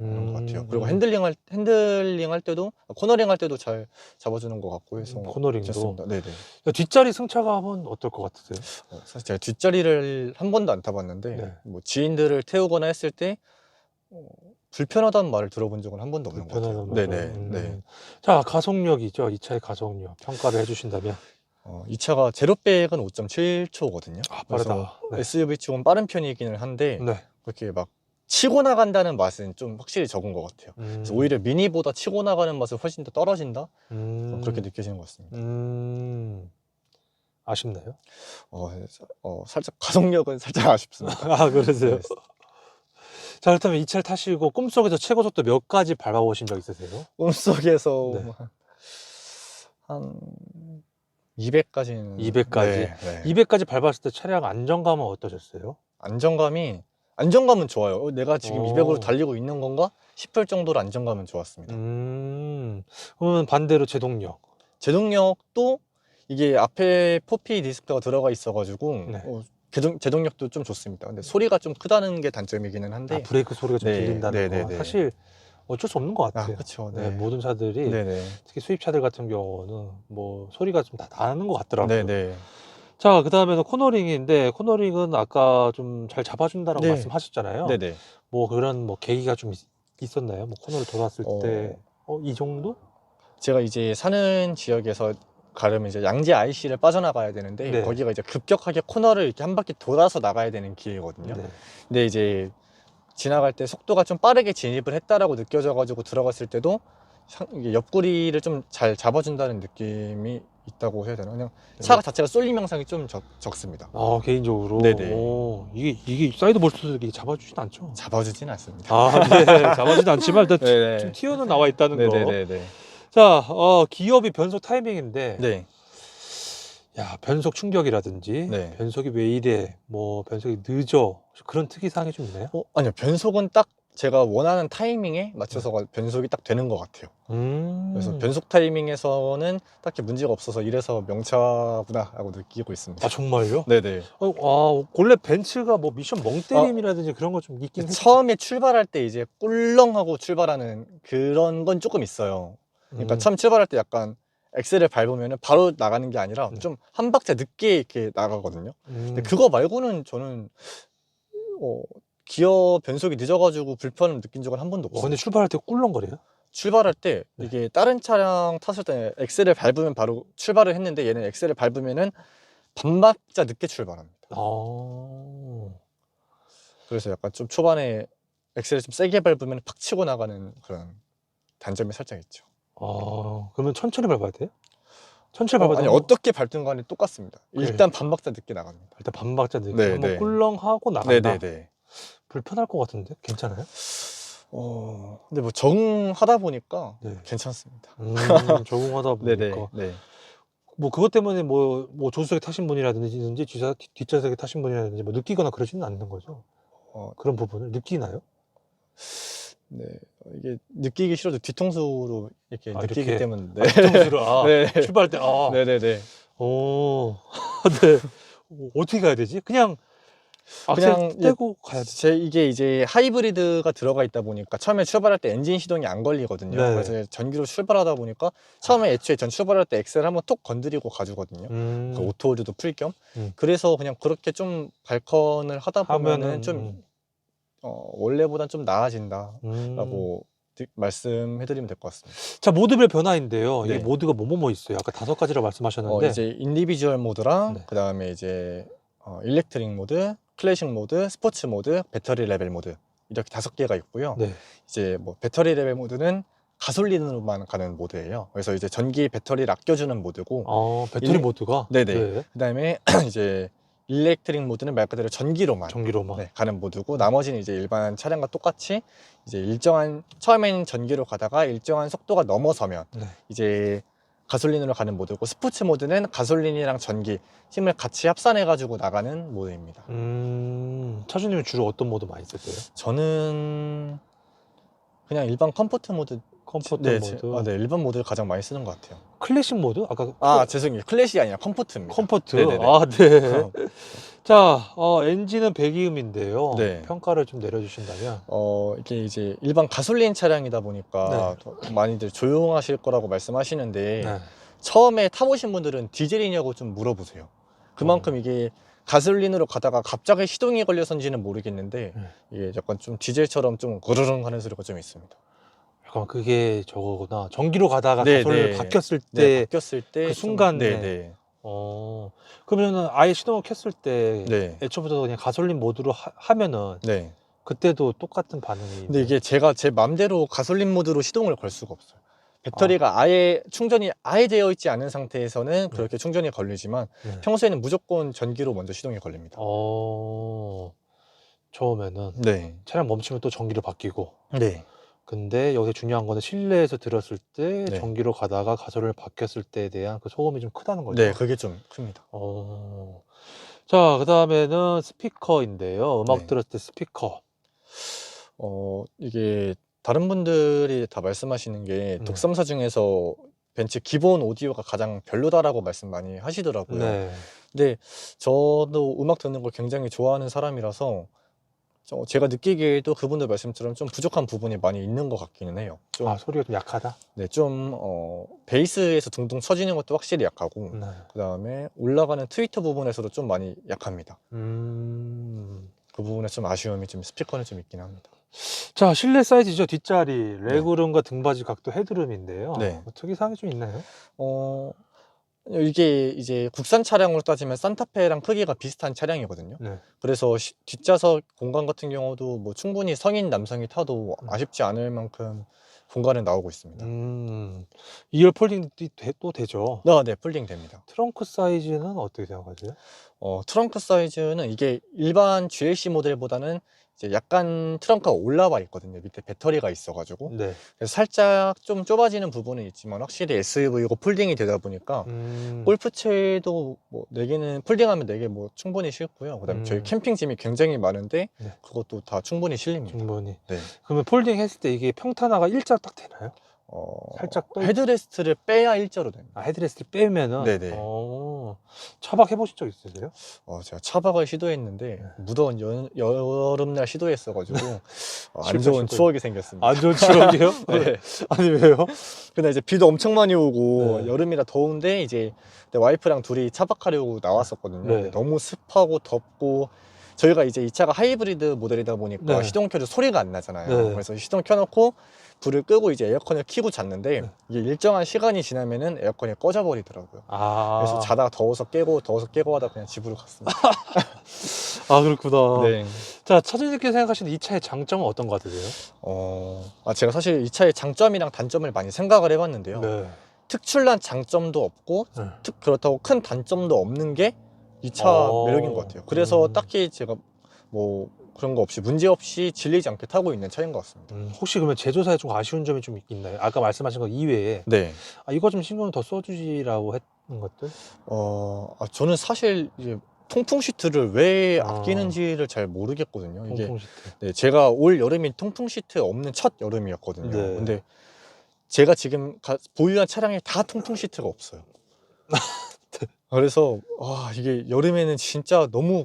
않은 것 같아요. 그리고 핸들링 할 때도 코너링 할 때도 잘 잡아주는 것 같고 해서 코너링도. 괜찮습니다. 네네. 뒷자리 승차감은 어떨 것 같으세요? 사실 제가 뒷자리를 한 번도 안 타봤는데 네. 뭐 지인들을 태우거나 했을 때 불편하다는 말을 들어본 적은 한 번도 없는 것 같아요. 네네. 네. 자, 가속력이죠. 이 차의 가속력 평가를 해주신다면? 이 차가 제로백은 5.7초거든요. 빠르다. 네. SUV 치고는 빠른 편이기는 한데 네. 그렇게 막 치고 나간다는 맛은 좀 확실히 적은 것 같아요. 그래서 오히려 미니보다 치고 나가는 맛은 훨씬 더 떨어진다? 그렇게 느껴지는 것 같습니다. 아쉽나요? 살짝 가속력은 살짝 아쉽습니다. 그러세요? 네. 자, 그렇다면 이 차를 타시고 꿈속에서 최고 속도 몇 가지 밟아보신 적 있으세요? 꿈속에서 네. 한 200까지는 200까지? 네. 200까지 밟았을 때 차량 안정감은 어떠셨어요? 안정감은 좋아요. 내가 지금 200으로 오. 달리고 있는 건가 싶을 정도로 안정감은 좋았습니다. 그러면 반대로 제동력도 이게 앞에 포피 디스크가 들어가 있어가지고 네. 제동력도 좀 좋습니다. 근데 소리가 좀 크다는 게 단점이기는 한데 브레이크 소리가 좀 네, 들린다는 거. 네네네. 사실 어쩔 수 없는 것 같아요. 그렇죠. 네, 모든 차들이 네네. 특히 수입차들 같은 경우는 뭐 소리가 좀 다 나는 것 같더라고요. 네네. 자, 그 다음에는 코너링인데 코너링은 아까 좀 잘 잡아준다라고 네. 말씀하셨잖아요. 네네. 뭐 그런 계기가 좀 있었나요? 뭐 코너를 돌았을 때 이 정도? 제가 이제 사는 지역에서 가려면 이제 양재 IC를 빠져나가야 되는데 네. 거기가 이제 급격하게 코너를 이렇게 한 바퀴 돌아서 나가야 되는 길이거든요. 네. 근데 이제 지나갈 때 속도가 좀 빠르게 진입을 했다라고 느껴져가지고 들어갔을 때도 이게 옆구리를 좀 잘 잡아준다는 느낌이 있다고 해야 되나? 그냥 차 자체가 쏠림 현상이 좀 적습니다. 개인적으로. 네네. 이게 사이드 볼트도 이게 잡아주진 않죠? 잡아주진 않습니다. 네. 잡아주진 않지만 일단 네네. 좀 튀어는 나와 있다는 거. 네네네. 자, 기어비 변속 타이밍인데 네. 야, 변속 충격이라든지 네. 변속이 왜 이래, 뭐 변속이 늦어, 혹시 그런 특이사항이 좀 있나요? 아니요. 변속은 딱 제가 원하는 타이밍에 맞춰서 변속이 딱 되는 것 같아요. 그래서 변속 타이밍에서는 딱히 문제가 없어서 이래서 명차구나 하고 느끼고 있습니다. 아, 정말요? 네네. 원래 벤츠가 뭐 미션 멍때림이라든지 그런 거 좀 있긴 했죠. 처음에 출발할 때 이제 꿀렁하고 출발하는 그런 건 조금 있어요. 그러니까 처음 출발할 때 약간 엑셀을 밟으면 바로 나가는 게 아니라 좀 한 박자 늦게 이렇게 나가거든요. 근데 그거 말고는 저는 기어 변속이 늦어가지고 불편을 느낀 적은 한 번도 없어요. 근데 출발할 때 꿀렁거려요? 출발할 때 네. 이게 다른 차량 탔을 때 엑셀을 밟으면 바로 출발을 했는데 얘는 엑셀을 밟으면은 반 박자 늦게 출발합니다. 그래서 약간 좀 초반에 엑셀을 좀 세게 밟으면 팍 치고 나가는 그런 단점이 살짝 있죠. 그러면 천천히 밟아야 돼요? 천천히 밟아도 아니 한번- 어떻게 밟든 간에 똑같습니다. 일단 반 박자 늦게 나갑니다. 일단 반박자 늦게 네, 한번 네. 꿀렁하고 나간다. 네네네. 불편할 것 같은데 괜찮아요? 근데 뭐 적응하다 보니까 네. 괜찮습니다. 적응하다 네네. 보니까 네. 뭐 그것 때문에 뭐 조수석에 타신 분이라든지 뒷좌석에 타신 분이라든지 뭐 느끼거나 그러지는 않는 거죠? 그런 부분을 느끼나요? 네. 이게 느끼기 싫어도 뒤통수로 이렇게 느끼기 이렇게? 때문에. 네. 뒤통수로 네. 출발할 때 네네네. 네. 어떻게 가야 되지? 그냥 악셀 그냥 떼고 가야 돼. 이게 이제 하이브리드가 들어가 있다 보니까 처음에 출발할 때 엔진 시동이 안 걸리거든요. 네. 그래서 전기로 출발하다 보니까 처음에 애초에 전 출발할 때 엑셀 한번 톡 건드리고 가주거든요. 그 오토홀드도 풀 겸. 그래서 그냥 그렇게 좀 발컨을 하다 보면은 좀 원래보단 좀 나아진다라고 말씀해드리면 될 것 같습니다. 자, 모드별 변화인데요. 네. 이게 모드가 뭐뭐 있어요? 아까 5가지라고 말씀하셨는데 이제 인디비주얼 모드랑 네. 그다음에 이제 일렉트릭 모드, 클래식 모드, 스포츠 모드, 배터리 레벨 모드 이렇게 5개가 있고요. 네. 이제 뭐 배터리 레벨 모드는 가솔린으로만 가는 모드예요. 그래서 이제 전기 배터리를 아껴주는 모드고 배터리 모드가? 네네. 네. 그다음에 이제 일렉트릭 모드는 말 그대로 전기로만 전기로만. 가는 모드고 나머지는 이제 일반 차량과 똑같이 이제 처음에는 전기로 가다가 일정한 속도가 넘어서면 네. 이제 가솔린으로 가는 모드고 스포츠 모드는 가솔린이랑 전기 힘을 같이 합산해 가지고 나가는 모드입니다. 차주님은 주로 어떤 모드 많이 쓰세요? 저는 그냥 일반 컴포트 모드 컴포트 모드. 네, 일반 모드를 가장 많이 쓰는 것 같아요. 클래식 모드? 아까 죄송해요. 클래식이 아니라 컴포트입니다. 컴포트. 네네네. 네. 자, 엔진은 배기음인데요. 네. 평가를 좀 내려주신다면? 이게 이제 일반 가솔린 차량이다 보니까 더 많이들 조용하실 거라고 말씀하시는데 네. 처음에 타보신 분들은 디젤이냐고 좀 물어보세요. 그만큼 이게 가솔린으로 가다가 갑자기 시동이 걸려서인지는 모르겠는데 이게 약간 좀 디젤처럼 좀 그르릉 하는 소리가 좀 있습니다. 약간 그게 저거구나. 전기로 가다가 네, 가솔 네. 바뀌었을 네, 때 바뀌었을 때 그 좀- 순간에. 네, 그러면은 아예 시동을 켰을 때 네. 애초부터 그냥 가솔린 모드로 하면은 네. 그때도 똑같은 반응이. 근데 이게 제가 제 맘대로 가솔린 모드로 시동을 걸 수가 없어요. 배터리가 아예 충전이 아예 되어 있지 않은 상태에서는 그렇게 충전이 걸리지만 평소에는 무조건 전기로 먼저 시동이 걸립니다. 처음에는 네. 차량 멈추면 또 전기로 바뀌고. 네. 근데 여기서 중요한 거는 실내에서 들었을 때 네. 전기로 가다가 가솔을 바뀌었을 때에 대한 그 소음이 좀 크다는 거죠. 네, 그게 좀 큽니다. 자, 그 다음에는 스피커인데요. 음악 네. 들었을 때 스피커. 이게 다른 분들이 다 말씀하시는 게 독삼사 중에서 벤츠 기본 오디오가 가장 별로다라고 말씀 많이 하시더라고요. 네. 근데 저도 음악 듣는 걸 굉장히 좋아하는 사람이라서 제가 느끼기에도 그분들 말씀처럼 좀 부족한 부분이 많이 있는 것 같기는 해요. 소리가 좀 약하다? 네, 좀 베이스에서 둥둥 쳐지는 것도 확실히 약하고 네. 그 다음에 올라가는 트위터 부분에서도 좀 많이 약합니다. 그 부분에 좀 아쉬움이 좀 스피커는 좀 있긴 합니다. 자, 실내 사이즈죠. 뒷자리, 레그룸과 등받이 각도 헤드룸인데요. 네. 특이사항이 좀 있나요? 이게 이제 국산 차량으로 따지면 산타페랑 크기가 비슷한 차량이거든요. 네. 그래서 뒷좌석 공간 같은 경우도 뭐 충분히 성인 남성이 타도 아쉽지 않을 만큼 공간은 나오고 있습니다. 2열 폴딩도 되죠. 네, 폴딩 됩니다. 트렁크 사이즈는 어떻게 생각하세요? 트렁크 사이즈는 이게 일반 GLC 모델보다는 이제 약간 트렁크가 올라와 있거든요. 밑에 배터리가 있어가지고. 네. 그래서 살짝 좀 좁아지는 부분은 있지만 확실히 SUV고 폴딩이 되다 보니까 골프채도 뭐 4개는 폴딩하면 4개 뭐 충분히 실고요. 그다음에 저희 캠핑짐이 굉장히 많은데 네. 그것도 다 충분히 실립니다. 충분히. 네. 그러면 폴딩 했을 때 이게 평탄화가 일자 딱 되나요? 살짝 떠 헤드레스트를 빼야 일자로 됩니다. 헤드레스트를 빼면은. 네네. 차박 해보신 적 있으세요? 제가 차박을 시도했는데 네. 무더운 여름날 시도했어가지고 안 좋은 추억이 생겼습니다. 안 좋은 추억이요? 네. 아니 왜요? 근데 이제 비도 엄청 많이 오고 네. 여름이라 더운데 이제 내 와이프랑 둘이 차박하려고 나왔었거든요. 네. 근데 너무 습하고 덥고 저희가 이제 이 차가 하이브리드 모델이다 보니까 네. 시동 켜도 소리가 안 나잖아요. 네. 그래서 시동 켜놓고 불을 끄고 이제 에어컨을 켜고 잤는데 네. 이게 일정한 시간이 지나면은 에어컨이 꺼져 버리더라고요. 그래서 자다가 더워서 깨고 하다 그냥 집으로 갔습니다. 그렇구나. 네. 자, 차주님께서 생각하시는 이 차의 장점은 어떤 것 같으세요? 제가 사실 이 차의 장점이랑 단점을 많이 생각을 해봤는데요. 네. 특출난 장점도 없고 네. 그렇다고 큰 단점도 없는 게 이 차 매력인 것 같아요. 그래서 딱히 제가 뭐 그런 거 없이 문제 없이 질리지 않게 타고 있는 차인 것 같습니다. 혹시 그러면 제조사에 좀 아쉬운 점이 좀 있나요? 아까 말씀하신 거 이외에 네. 이거 좀 신경 더 써주시라고 했던 것들? 저는 사실 이제 통풍 시트를 왜 아끼는지를 잘 모르겠거든요. 이게 통풍 시트. 네, 제가 올 여름이 통풍 시트 없는 첫 여름이었거든요. 네. 근데 제가 지금 보유한 차량에 다 통풍 시트가 없어요. 그래서 이게 여름에는 진짜 너무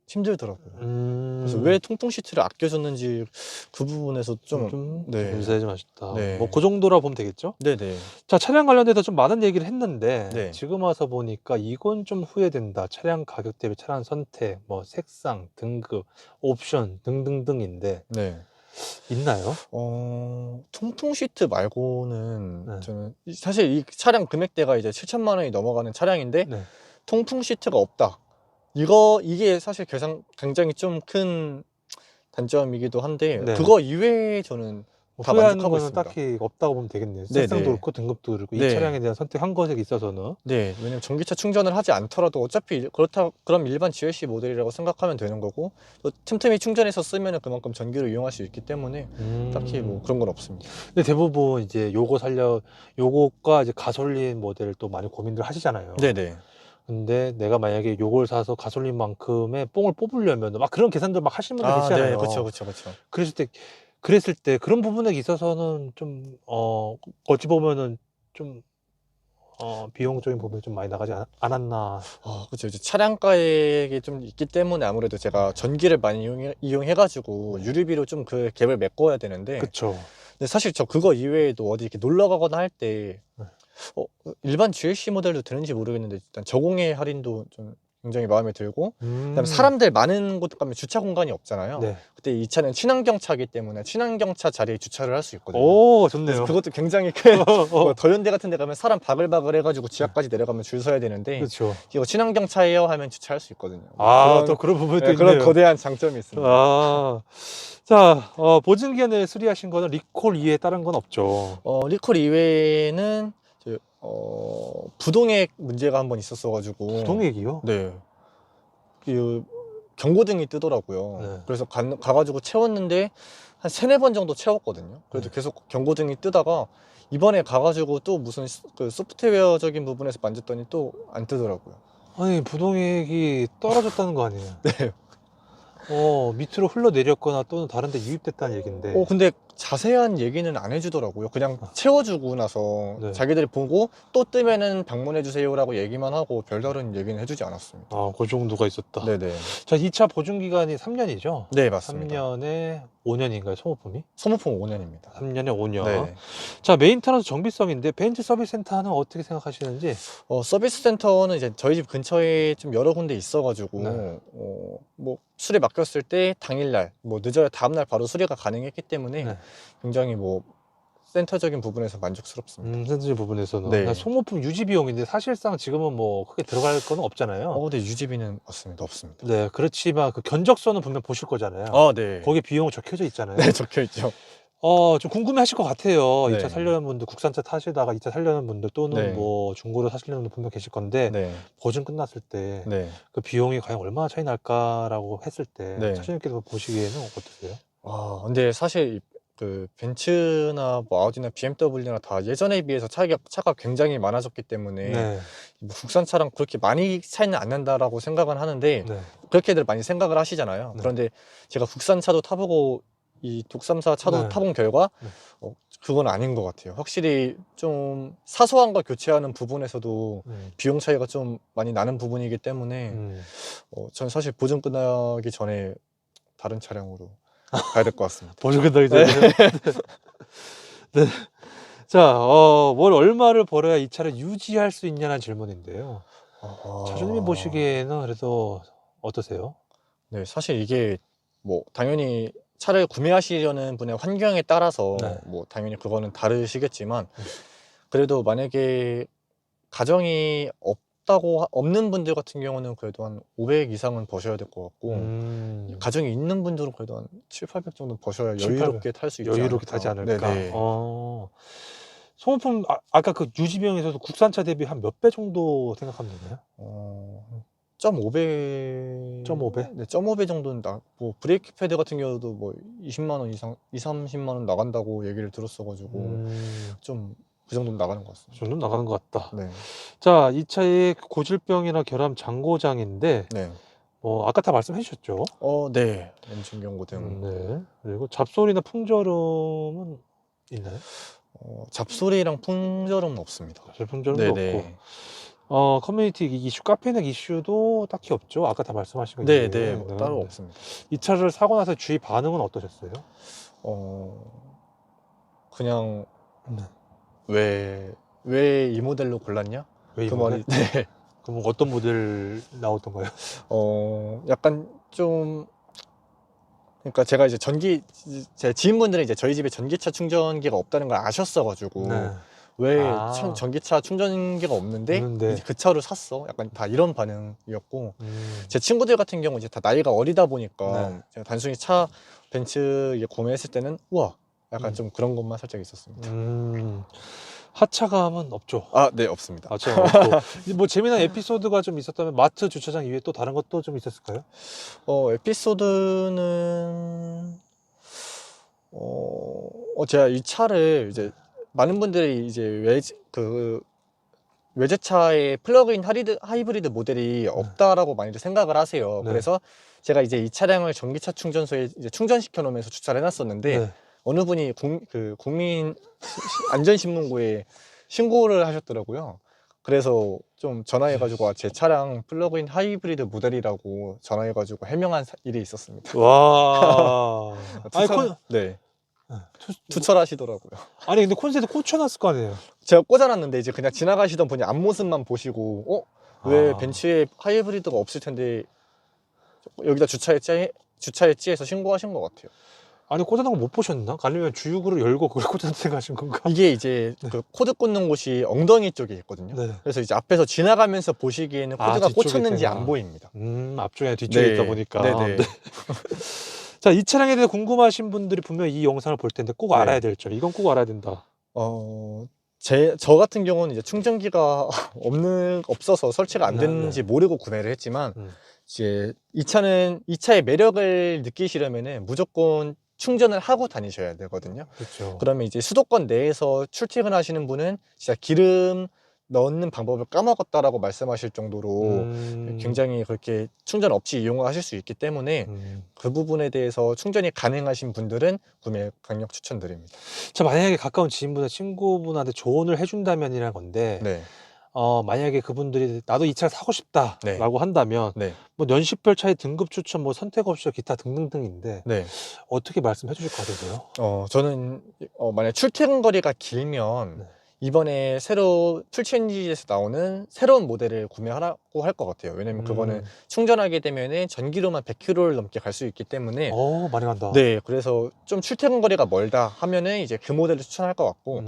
힘들더라고요. 그래서 왜 통풍 시트를 아껴줬는지 그 부분에서 좀 네. 문제 좀 아쉽다. 네. 뭐 그 정도라 보면 되겠죠? 네네. 자, 차량 관련돼서 좀 많은 얘기를 했는데 네. 지금 와서 보니까 이건 좀 후회된다. 차량 가격 대비 차량 선택, 뭐 색상, 등급, 옵션 등등등인데 네. 있나요? 통풍 시트 말고는 네. 저는 사실 이 차량 금액대가 이제 7천만 원이 넘어가는 차량인데 네. 통풍 시트가 없다. 이게 사실 굉장히 좀 큰 단점이기도 한데 네. 그거 이외에 저는 뭐 다 후회하는 만족하고 거는 있습니다. 딱히 없다고 보면 되겠네요. 네네. 색상도 그렇고 등급도 그렇고 네. 이 차량에 대한 선택한 것에 있어서는. 네, 왜냐면 전기차 충전을 하지 않더라도 어차피 그럼 일반 GLC 모델이라고 생각하면 되는 거고 또 틈틈이 충전해서 쓰면은 그만큼 전기를 이용할 수 있기 때문에 딱히 뭐 그런 건 없습니다. 근데 대부분 이제 요거가 이제 가솔린 모델을 또 많이 고민들 하시잖아요. 네네. 근데 내가 만약에 요걸 사서 가솔린만큼의 뽕을 뽑으려면 막 그런 계산들 막 하시는 분들 계시잖아요. 네, 그렇죠. 그랬을 때 그런 부분에 있어서는 좀 어찌 보면은 좀 비용적인 부분이 좀 많이 나가지 않았나. 그렇죠. 이제 차량가액이 좀 있기 때문에 아무래도 제가 전기를 많이 이용해가지고 유류비로 좀 그 갭을 메꿔야 되는데. 그렇죠. 근데 사실 저 그거 이외에도 어디 이렇게 놀러 가거나 할 때 일반 GLC 모델도 되는지 모르겠는데 일단 저공해 할인도 좀 굉장히 마음에 들고 그다음에 사람들 많은 곳 가면 주차 공간이 없잖아요. 네. 그때 이 차는 친환경 차기 때문에 친환경 차 자리에 주차를 할 수 있거든요. 오, 그래서 좋네요. 그것도 굉장히 큰 뭐 더현대 같은 데 가면 사람 바글바글 해가지고 지하까지 내려가면 줄 서야 되는데 그렇죠. 이거 친환경 차예요 하면 주차할 수 있거든요. 또 그런 부분이 또 그런 있네요. 거대한 장점이 있습니다. 자, 보증 기간에 수리하신 거는 리콜 이외에 다른 건 없죠. 리콜 이외에는 부동액 문제가 한번 있었어가지고. 부동액이요? 네. 그 경고등이 뜨더라고요. 네. 그래서 가가지고 채웠는데 한 3-4번 정도 채웠거든요. 그래도 네. 계속 경고등이 뜨다가 이번에 가가지고 또 무슨 그 소프트웨어적인 부분에서 만졌더니 또 안 뜨더라고요. 아니, 부동액이 떨어졌다는 거 아니에요? 네. 밑으로 흘러내렸거나 또는 다른 데 유입됐다는 얘기인데. 근데 자세한 얘기는 안 해주더라고요. 그냥 채워주고 나서 네. 자기들이 보고 또 뜨면은 방문해주세요라고 얘기만 하고 별다른 얘기는 해주지 않았습니다. 그 정도가 있었다. 네네. 자, 2차 보증 기간이 3년이죠? 네, 맞습니다. 3년에 5년인가요, 소모품이? 소모품 5년입니다. 3년에 5년. 네. 자, 메인터넌스 정비성인데 벤츠 서비스 센터는 어떻게 생각하시는지? 서비스 센터는 이제 저희 집 근처에 좀 여러 군데 있어가지고 네. 뭐 수리 맡겼을 때 당일날 뭐 늦어야 다음날 바로 수리가 가능했기 때문에 네. 굉장히 뭐 센터적인 부분에서 만족스럽습니다. 센터적인 부분에서는. 네. 소모품 유지 비용인데 사실상 지금은 뭐 크게 들어갈 건 없잖아요. 근데 유지비는 없습니다. 네, 그렇지만 그 견적서는 분명 보실 거잖아요. 네. 거기에 비용 적혀져 있잖아요. 네, 적혀있죠. 좀 궁금해하실 것 같아요. 이 네. 차 사려는 분들, 국산차 타시다가 이 차 사려는 분들 또는 네. 뭐 중고로 사시려는 분들 분명 계실 건데 네. 보증 끝났을 때 네. 그 비용이 과연 얼마나 차이 날까라고 했을 때 네. 차주님께서 보시기에는 어떠세요? 근데 사실 그 벤츠나 뭐 아우디나 BMW나 다 예전에 비해서 차가 굉장히 많아졌기 때문에 네. 뭐 국산차랑 그렇게 많이 차이는 안 난다라고 생각은 하는데 네. 그렇게들 많이 생각을 하시잖아요. 네. 그런데 제가 국산차도 타보고 이 독삼사 차도 네. 타본 결과 네. 그건 아닌 것 같아요. 확실히 좀 사소한 거 교체하는 부분에서도 비용 차이가 좀 많이 나는 부분이기 때문에 전 사실 보증 끝나기 전에 다른 차량으로 가야 될 것 같습니다. 보증 끝나기 네. 전에. 네. 자, 월 얼마를 벌어야 이 차를 유지할 수 있냐는 질문인데요. 차주님이 보시기에는 그래도 어떠세요? 네, 사실 이게 뭐 당연히 차를 구매하시려는 분의 환경에 따라서 네. 뭐 당연히 그거는 다르시겠지만 그래도 만약에 가정이 없는 분들 같은 경우는 그래도 한 500 이상은 버셔야 될 것 같고 가정이 있는 분들은 그래도 한 7, 800 정도 버셔야 7, 여유롭게 탈 수 있지 여유롭게 않을까. 타지 않을까. 네네. 소모품 아까 그 유지 비용에서도 국산차 대비 한 몇 배 정도 생각하면 되나요? 1.5배 1.5배? 네, 1.5배 정도는 뭐 브레이크 패드 같은 경우도 뭐 20만 원 이상, 30만 원 나간다고 얘기를 들었어 가지고 좀 그 정도는 나가는 것 같습니다. 정도 나가는 것 같다. 네. 자, 이 차의 고질병이나 결함 장고장인데 네. 아까 다 말씀해 주셨죠? 네. 엔진 경고등. 네. 그리고 잡소리나 풍절음은 있나요? 잡소리랑 풍절음은 없습니다. 풍절음도 네네. 없고 커뮤니티 이슈, 카페넥 이슈도 딱히 없죠? 아까 다 말씀하신 거 네네. 있는데. 뭐 따로 없습니다. 이 차를 사고 나서 주위 반응은 어떠셨어요? 그냥 네. 왜 이 모델로 골랐냐? 왜 이 그 모델? 말이 네. 그럼 어떤 모델 나오던가요? 약간 좀 그러니까 제가 이제 제 지인분들은 이제 저희 집에 전기차 충전기가 없다는 걸 아셨어 가지고 네. 왜 전기차 충전기가 없는데 없는데. 이제 그 차를 샀어? 약간 다 이런 반응이었고 제 친구들 같은 경우 이제 다 나이가 어리다 보니까 네. 제가 단순히 벤츠 구매했을 때는 우와 약간 좀 그런 것만 살짝 있었습니다. 하차감은 없죠? 네, 없습니다. 하차감 없고. 뭐 재미난 에피소드가 좀 있었다면 마트 주차장 이외에 또 다른 것도 좀 있었을까요? 에피소드는 제가 이 차를 이제 많은 분들이 이제 외제차에 플러그인 하이브리드 모델이 없다라고 많이들 생각을 하세요. 네. 그래서 제가 이제 이 차량을 전기차 충전소에 이제 충전시켜 놓으면서 주차를 해놨었는데 네. 어느 분이 국민 안전신문고에 신고를 하셨더라고요. 그래서 좀 전화해가지고 제 차량 플러그인 하이브리드 모델이라고 전화해가지고 해명한 일이 있었습니다. 와. 네. 투철하시더라고요. 아니 근데 콘센트 꽂혀놨을 거 아니에요? 제가 꽂아놨는데 이제 그냥 지나가시던 분이 앞모습만 보시고 왜 벤츠에 하이브리드가 없을 텐데 여기다 주차했지 해서 신고하신 것 같아요. 아니 꽂아놓은 거 못 보셨나? 아니면 주유구를 열고 그걸 꽂아놓은 하신 건가? 이게 이제 그 코드 꽂는 곳이 엉덩이 쪽에 있거든요. 네. 그래서 이제 앞에서 지나가면서 보시기에는 코드가 뒤쪽에 꽂혔는지 있구나. 안 보입니다. 앞쪽에 뒤쪽에 네. 있다 보니까. 네네. 네. 자, 이 차량에 대해 궁금하신 분들이 분명 이 영상을 볼 텐데 꼭 알아야 될 점. 이건 꼭 알아야 된다. 저 같은 경우는 이제 충전기가 없어서 설치가 안 됐는지 모르고 구매를 했지만 이제 이 차의 매력을 느끼시려면은 무조건 충전을 하고 다니셔야 되거든요. 그렇죠. 그러면 이제 수도권 내에서 출퇴근하시는 분은 진짜 기름 넣는 방법을 까먹었다라고 말씀하실 정도로 굉장히 그렇게 충전 없이 이용하실 수 있기 때문에 그 부분에 대해서 충전이 가능하신 분들은 구매 강력 추천드립니다. 자, 만약에 가까운 지인분이나 친구분한테 조언을 해준다면이라는 건데 네. 만약에 그분들이 나도 이 차를 사고 싶다라고 한다면 네. 뭐 연식별 차이 등급 추천, 뭐 선택 옵션 기타 등등등인데 네. 어떻게 말씀해 주실 것 같으세요? 저는 만약 출퇴근 거리가 길면 이번에 새로 풀체인지에서 나오는 새로운 모델을 구매하라고 할 것 같아요. 왜냐면 그거는 충전하게 되면은 전기료만 100km를 넘게 갈 수 있기 때문에 많이 간다. 네, 그래서 좀 출퇴근 거리가 멀다 하면은 이제 그 모델을 추천할 것 같고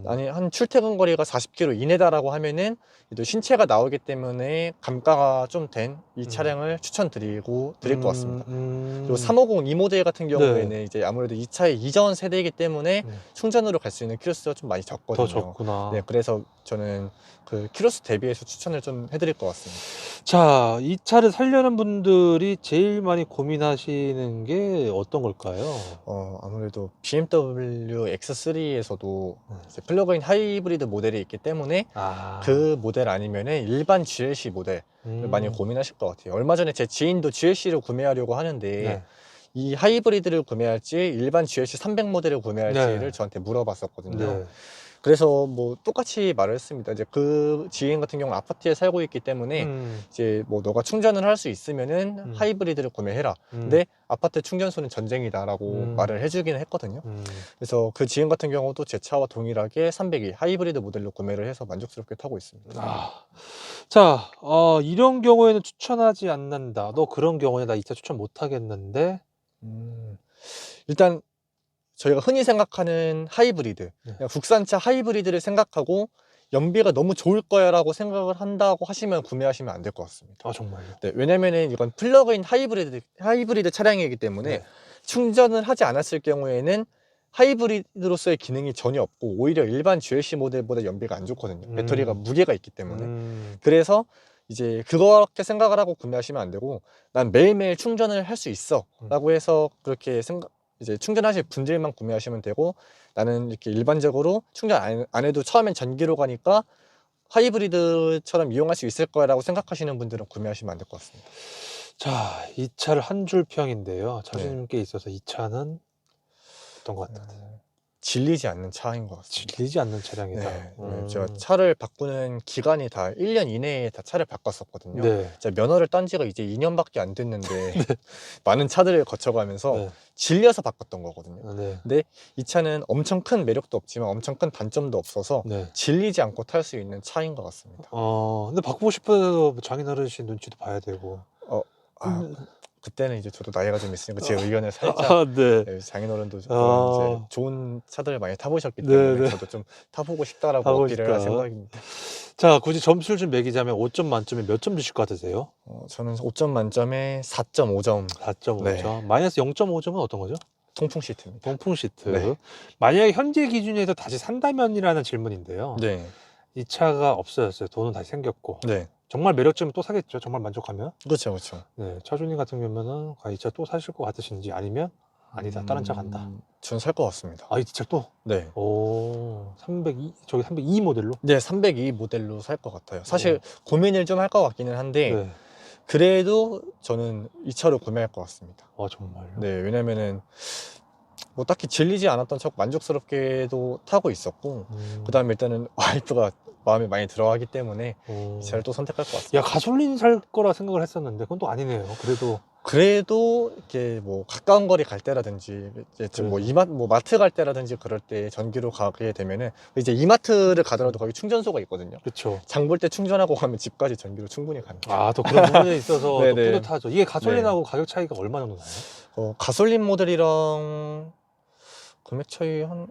아니 한 출퇴근 거리가 40km 이내다라고 하면은 또 신체가 나오기 때문에 감가가 좀 된 이 차량을 드릴 것 같습니다. 그리고 350 이 모델 같은 경우에는 이제 아무래도 이 차의 이전 세대이기 때문에 충전으로 갈 수 있는 키로수가 좀 많이 적거든요. 더 적구나. 네, 그래서 저는 그 키로수 대비해서 추천을 좀 해드릴 것 같습니다. 자, 이 차를 사려는 분들이 제일 많이 고민하시는 게 어떤 걸까요? 아무래도 BMW X3에서도 플러그인 하이브리드 모델이 있기 때문에 그 모델 아니면은 일반 GLC 모델을 많이 고민하실 것 같아요. 얼마 전에 제 지인도 GLC를 구매하려고 하는데 이 하이브리드를 구매할지 일반 GLC 300 모델을 구매할지를 저한테 물어봤었거든요. 그래서 뭐 똑같이 말을 했습니다. 이제 그 지인 같은 경우는 아파트에 살고 있기 때문에 이제 뭐 너가 충전을 할 수 있으면은 하이브리드를 구매해라. 근데 아파트 충전소는 전쟁이다라고 말을 해주기는 했거든요. 그래서 그 지인 같은 경우도 제 차와 동일하게 302 하이브리드 모델로 구매를 해서 만족스럽게 타고 있습니다. 자, 이런 경우에는 추천하지 않는다. 너 그런 경우에 나 이 차 추천 못 하겠는데. 일단 저희가 흔히 생각하는 하이브리드, 그냥 국산차 하이브리드를 생각하고 연비가 너무 좋을 거야 라고 생각을 한다고 하시면 구매하시면 안 될 것 같습니다. 정말요? 네, 왜냐면은 이건 플러그인 하이브리드 차량이기 때문에 충전을 하지 않았을 경우에는 하이브리드로서의 기능이 전혀 없고 오히려 일반 GLC 모델보다 연비가 안 좋거든요. 배터리가 무게가 있기 때문에. 그래서 이제 그렇게 생각을 하고 구매하시면 안 되고 난 매일매일 충전을 할 수 있어 라고 해서 그렇게 이제 충전하실 분들만 구매하시면 되고 나는 이렇게 일반적으로 충전 안 해도 처음엔 전기로 가니까 하이브리드처럼 이용할 수 있을 거라고 생각하시는 분들은 구매하시면 안 될 것 같습니다. 자, 이 차를 한 줄 평인데요. 차주님께 있어서 이 차는 어떤 것 같아요? 질리지 않는 차인 것 같습니다. 질리지 않는 차량이다. 네, 제가 차를 바꾸는 기간이 다 1년 이내에 다 차를 바꿨었거든요. 제가 면허를 딴 지가 이제 2년밖에 안 됐는데 많은 차들을 거쳐가면서 질려서 바꿨던 거거든요. 근데 이 차는 엄청 큰 매력도 없지만 엄청 큰 단점도 없어서 질리지 않고 탈 수 있는 차인 것 같습니다. 근데 바꾸고 싶어도 장인어르신 눈치도 봐야 되고. 그때는 이제 저도 나이가 좀 있으니까 제 의견을 살짝 장인어른도 그런 이제 좋은 차들을 많이 타보셨기 때문에 저도 좀 타보고 싶다라고 어필을 할 생각입니다. 자, 굳이 점수를 좀 매기자면 5점 만점에 몇 점 주실 것 같으세요? 저는 5점 만점에 4.5점. 4.5점. 마이너스 0.5점은 어떤 거죠? 통풍 시트입니다. 통풍 시트. 만약에 현재 기준에서 다시 산다면이라는 질문인데요. 이 차가 없어졌어요. 돈은 다시 생겼고. 정말 매력점이 또 사겠죠. 정말 만족하면. 그렇죠. 차주님 같은 경우는 이 차 또 사실 것 같으신지 아니면 아니다, 다른 차 간다. 전 살 것 같습니다. 이 차 또? 네. 302 모델로? 네, 302 모델로 살 것 같아요. 사실 고민을 좀 할 것 같기는 한데 그래도 저는 이 차로 구매할 것 같습니다. 정말요? 네, 왜냐면은 뭐 딱히 질리지 않았던 차 만족스럽게도 타고 있었고 그 다음에 일단은 와이프가 마음에 많이 들어가기 때문에 이 차를 또 선택할 것 같습니다. 가솔린 살 거라 생각을 했었는데 그건 또 아니네요. 그래도 이렇게 뭐 가까운 거리 갈 때라든지 이제 뭐 마트 갈 때라든지 그럴 때 전기로 가게 되면은 이제 이마트를 가더라도 거기 충전소가 있거든요. 장 볼 때 충전하고 가면 집까지 전기로 충분히 갑니다. 또 그런 부분에 있어서 또 뿌듯하죠. 이게 가솔린하고 가격 차이가 얼마 정도 나요? 가솔린 모델이랑 금액 차이 한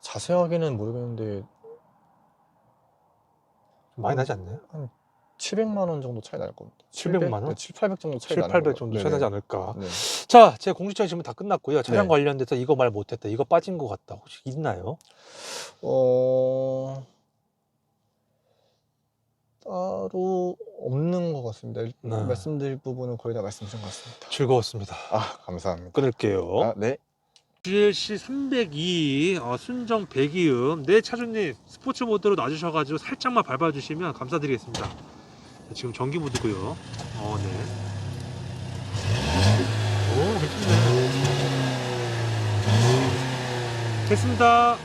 자세하게는 모르겠는데 많이 나지 않나요? 한 700만 원 정도 차이 날 겁니다. 700만 원? 700, 800 정도 차이 700 정도 차이 나지 않을까. 네. 자, 제 공식적인 질문 다 끝났고요. 차량 관련돼서 이거 말 못했다, 이거 빠진 것 같다, 혹시 있나요? 따로 없는 것 같습니다. 말씀드릴 부분은 거의 다 말씀드린 것 같습니다. 즐거웠습니다. 감사합니다. 끊을게요. 네. GLC 302 순정 배기음. 네, 차주님 스포츠 모드로 놔주셔가지고 살짝만 밟아주시면 감사드리겠습니다. 지금 전기 모드고요. 괜찮네. 됐습니다.